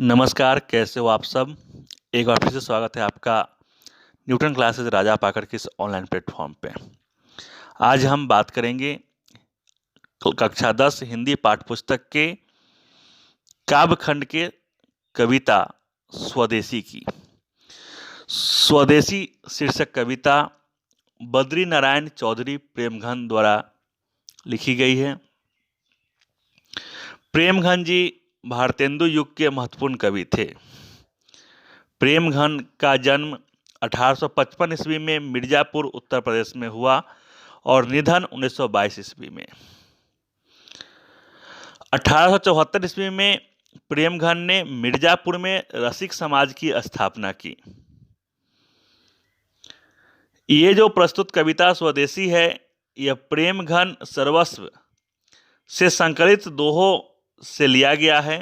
नमस्कार, कैसे हो आप सब? एक बार फिर से स्वागत है आपका न्यूटन क्लासेस राजा पाकर के इस ऑनलाइन प्लेटफॉर्म पे। आज हम बात करेंगे कक्षा 10 हिंदी पाठ्यपुस्तक के काव्यखंड के कविता स्वदेशी की। स्वदेशी शीर्षक कविता बद्री नारायण चौधरी प्रेमघन द्वारा लिखी गई है। प्रेमघन जी भारतेंदु युग के महत्वपूर्ण कवि थे। प्रेमघन का जन्म 1855 ईस्वी में मिर्जापुर उत्तर प्रदेश में हुआ और निधन 1922 ईस्वी में। 1874 ईस्वी में प्रेमघन ने मिर्जापुर में रसिक समाज की स्थापना की। ये जो प्रस्तुत कविता स्वदेशी है, यह प्रेमघन सर्वस्व से संकलित दोहों से लिया गया है।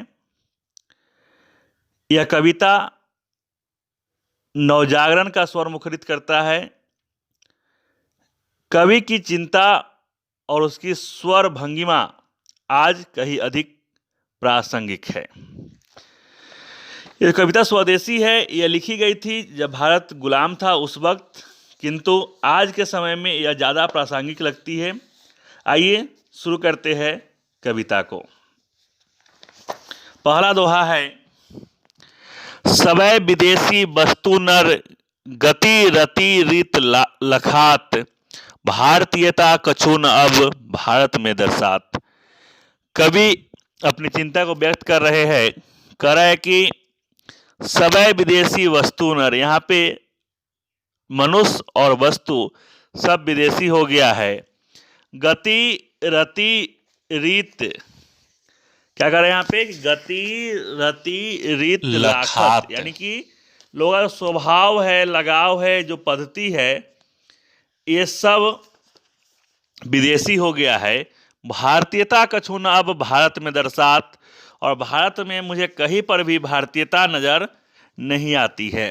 यह कविता नवजागरण का स्वर मुखरित करता है। कवि की चिंता और उसकी स्वर भंगिमा आज कहीं अधिक प्रासंगिक है। यह कविता स्वदेशी है। यह लिखी गई थी जब भारत गुलाम था उस वक्त, किंतु आज के समय में यह ज़्यादा प्रासंगिक लगती है। आइए शुरू करते हैं कविता को। पहला दोहा है, सबय विदेशी वस्तु नर गति रति रीत लखात, भारतीयता कछु न अब भारत में दर्शात। कवि अपनी चिंता को व्यक्त कर रहे हैं, कह रहे हैं कि सबय विदेशी वस्तु नर, यहाँ पे मनुष्य और वस्तु सब विदेशी हो गया है। गति रति रीत, क्या कर रहे हैं यहाँ पे, गति रति रीत लखात, यानी कि लोगों का स्वभाव है, लगाव है, जो पद्धति है, ये सब विदेशी हो गया है। भारतीयता कछु न अब भारत में दर्शात, और भारत में मुझे कहीं पर भी भारतीयता नजर नहीं आती है।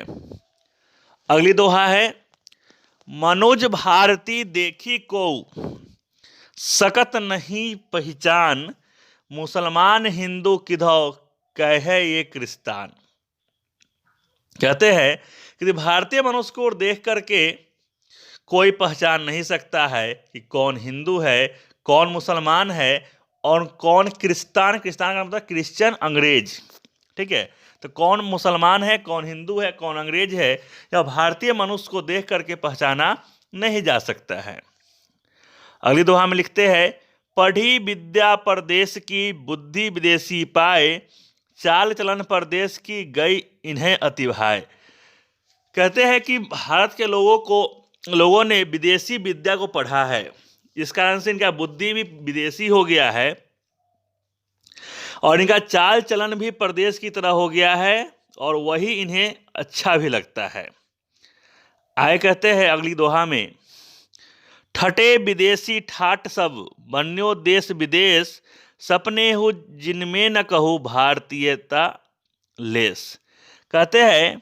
अगली दोहा है, मनोज भारती देखी को सकत नहीं पहचान, मुसलमान हिंदू किधौ कहे ये क्रिस्तान। कहते हैं कि भारतीय मनुष्य को देख करके कोई पहचान नहीं सकता है कि कौन हिंदू है, कौन मुसलमान है और कौन क्रिस्तान। क्रिस्तान का मतलब क्रिश्चियन, अंग्रेज, ठीक है। तो कौन मुसलमान है, कौन हिंदू है, कौन अंग्रेज है, यह भारतीय मनुष्य को देख करके पहचाना नहीं जा सकता है। अगली दोहा में लिखते हैं, पढ़ी विद्या परदेश की बुद्धि विदेशी पाए, चाल चलन परदेश की गई इन्हें अति भाए। कहते हैं कि भारत के लोगों ने विदेशी विद्या को पढ़ा है, इस कारण से इनका बुद्धि भी विदेशी हो गया है और इनका चाल चलन भी परदेश की तरह हो गया है, और वही इन्हें अच्छा भी लगता है। आगे कहते हैं अगली दोहा में, ठटे विदेशी ठाट सब बन्यो देश विदेश, सपने हो जिनमें न कहूँ भारतीयता लेस। कहते हैं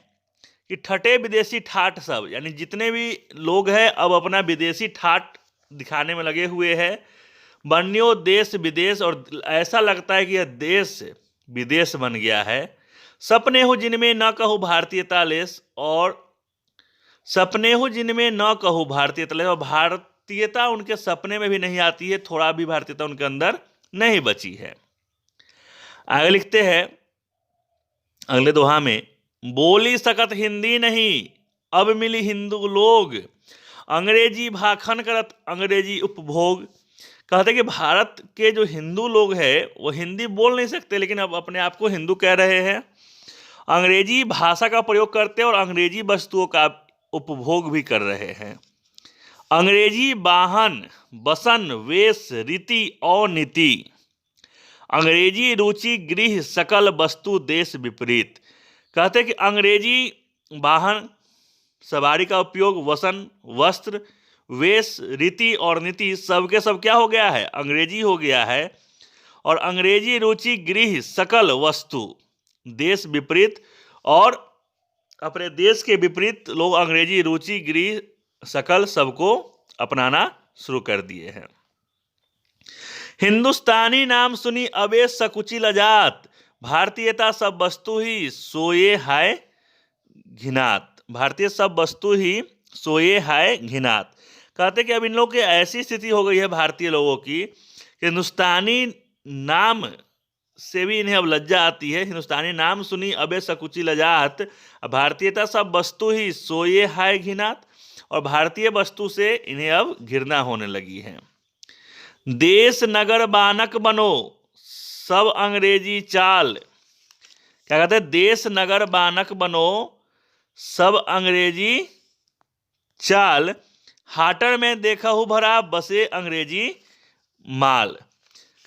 कि ठटे विदेशी ठाट सब, यानी जितने भी लोग हैं अब अपना विदेशी ठाट दिखाने में लगे हुए हैं। बन्यो देश विदेश, और ऐसा लगता है कि यह देश विदेश बन गया है। सपने हो जिनमें न कहूँ भारतीयता लेस, और सपने हो जिनमें न कहूँ भारतीयता लेस, और भारतीयता उनके सपने में भी नहीं आती है, थोड़ा भी भारतीयता उनके अंदर नहीं बची है। आगे लिखते हैं अगले दोहा में, बोली सकत हिंदी नहीं अब मिली हिंदू लोग, अंग्रेजी भाखन करत अंग्रेजी उपभोग। कहते कि भारत के जो हिंदू लोग हैं वो हिंदी बोल नहीं सकते, लेकिन अब अपने आप को हिंदू कह रहे हैं। अंग्रेजी भाषा का प्रयोग करते और अंग्रेजी वस्तुओं का उपभोग भी कर रहे हैं। अंग्रेजी वाहन बसन वेश रीति और नीति, अंग्रेजी रुचि गृह सकल वस्तु देश विपरीत। कहते कि अंग्रेजी वाहन सवारी का उपयोग, वसन वस्त्र, वेश, रीति और नीति सबके सब क्या हो गया है, अंग्रेजी हो गया है। और अंग्रेजी रुचि गृह सकल वस्तु देश विपरीत, और अपने देश के विपरीत लोग अंग्रेजी रुचि गृह सकल सबको अपनाना शुरू कर दिए हैं। हिंदुस्तानी नाम सुनी अबे सकुचिल जात, भारतीयता सब वस्तु ही सोए हाय घिनात, भारतीय सब वस्तु ही सोए हाय घिनात। कहते कि अब इन लोगों की ऐसी स्थिति हो गई है भारतीय लोगों की कि हिंदुस्तानी नाम से भी इन्हें अब लज्जा आती है। हिंदुस्तानी नाम सुनी अबे सकुची लजात, भारतीयता सब वस्तु ही सोए हाय घिनात, और भारतीय वस्तु से इन्हें अब घृणा होने लगी है। देश नगर बानक बनो सब अंग्रेजी चाल, क्या कहते हैं, देश नगर बानक बनो सब अंग्रेजी चाल, हाटर में देखा हूं भरा बसे अंग्रेजी माल।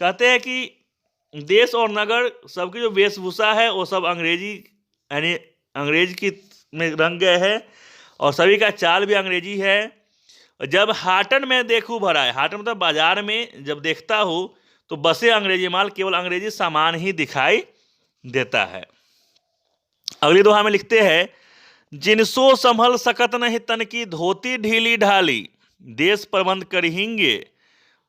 कहते हैं कि देश और नगर सबकी जो वेशभूषा है वो सब अंग्रेजी यानी अंग्रेज की में रंग गए है, और सभी का चाल भी अंग्रेजी है। जब हाटन में देखूं भरा है, हाटन मतलब बाजार में जब देखता हूं तो बसे अंग्रेजी माल, केवल अंग्रेजी सामान ही दिखाई देता है। अगली दोहा में लिखते हैं, जिनसो संभल सकत नहीं तन की धोती ढीली ढाली, देश प्रबंध करेंगे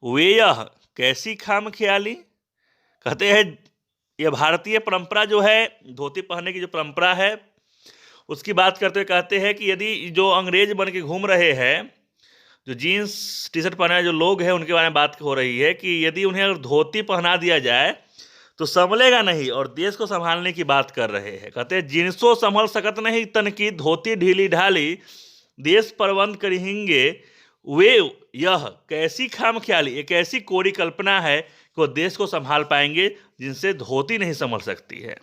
वे यह कैसी खाम ख्याली। कहते हैं यह भारतीय परंपरा जो है, धोती पहनने की जो परंपरा है उसकी बात करते हुए कहते हैं कि यदि जो अंग्रेज बन के घूम रहे हैं, जो जीन्स टी शर्ट पहने जो लोग हैं उनके बारे में बात हो रही है कि यदि उन्हें अगर धोती पहना दिया जाए तो संभलेगा नहीं, और देश को संभालने की बात कर रहे हैं। कहते हैं जिनसो संभल सकत नहीं तन की धोती ढीली ढाली, देश प्रबंध करेंगे वे यह कैसी खाम ख्याली, एक ऐसी कोरी कल्पना है कि वो देश को संभाल पाएंगे जिनसे धोती नहीं संभल सकती है।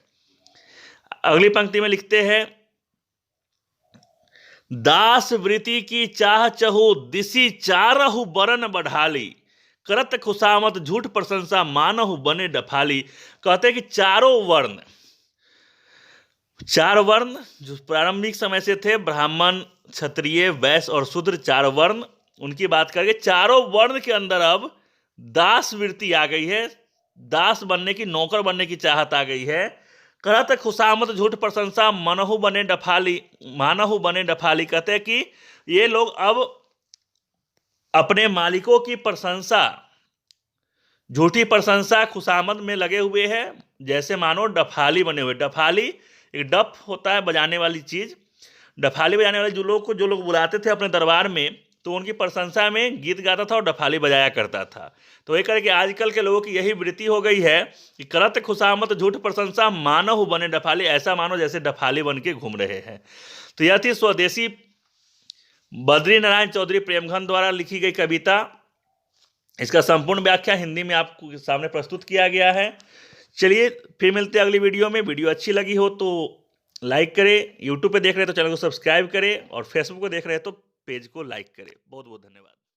अगली पंक्ति में लिखते हैं, दास वृत्ति की चाह चहु दिसी चारहु बरन बढ़ाली, करत खुशामत झूठ प्रशंसा मानहु बने डफाली। कहते हैं कि चार वर्ण जो प्रारंभिक समय से थे, ब्राह्मण क्षत्रिय वैश्य और शूद्र, चार वर्ण, उनकी बात करके चारों वर्ण के अंदर अब दास वृत्ति आ गई है, दास बनने की, नौकर बनने की चाहत आ गई है। करत खुशामत झूठ प्रशंसा मानहु बने डफाली। कहते हैं कि ये लोग अब अपने मालिकों की प्रशंसा, झूठी प्रशंसा, खुशामद में लगे हुए हैं, जैसे मानो डफाली बने हुए। डफाली एक डफ होता है बजाने वाली चीज, डफाली बजाने वाले जो लोग बुलाते थे अपने दरबार में, तो उनकी प्रशंसा में गीत गाता था और डफाली बजाया करता था। तो ये करके आजकल के लोगों की यही वृत्ति हो गई है कि करत खुशामत झूठ प्रशंसा मानहु बने डफाली, ऐसा मानो जैसे डफाली बन के घूम रहे हैं। तो यह थी स्वदेशी बद्री नारायण चौधरी प्रेमघन द्वारा लिखी गई कविता। इसका संपूर्ण व्याख्या हिंदी में आपको सामने प्रस्तुत किया गया है। चलिए फिर मिलते हैं अगली वीडियो में। वीडियो अच्छी लगी हो तो लाइक करें, यूट्यूब पे देख रहे हैं तो चैनल को सब्सक्राइब करें, और फेसबुक को देख रहे हैं तो पेज को लाइक करें। बहुत बहुत धन्यवाद।